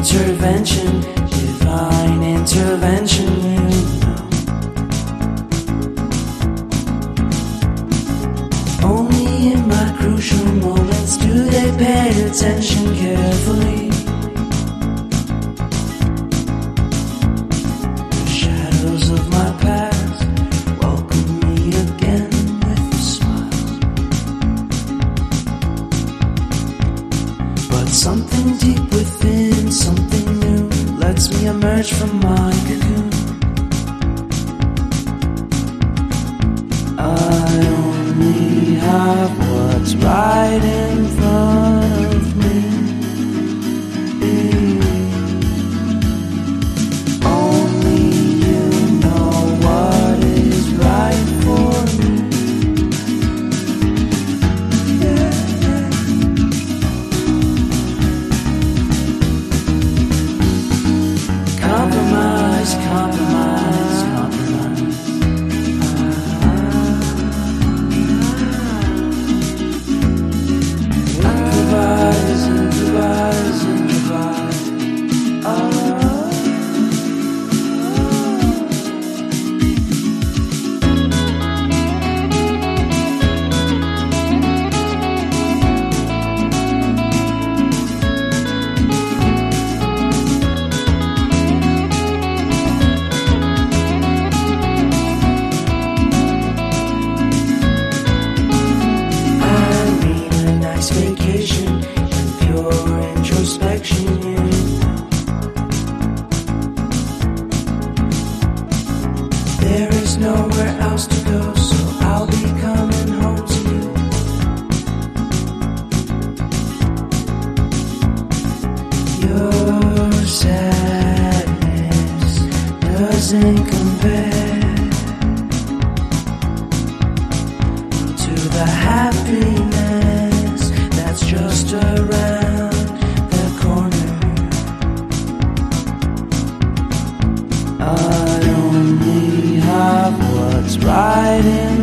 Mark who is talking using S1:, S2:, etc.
S1: intervention, divine intervention, you know. Only in my crucial moments do they pay attention carefully. The shadows of my past welcome me again with a smile. But something deep within, something new, lets me emerge from my cocoon. I only have what's right in front of me. Only you know what is right for me. Compromise, compromise, compromise. Improvise, improvise, improvise. Vacation and pure introspection, you know. There is nowhere else to go, so I'll be coming home to you. Your sadness doesn't compare to the happiness that's just around the corner. I only have what's right in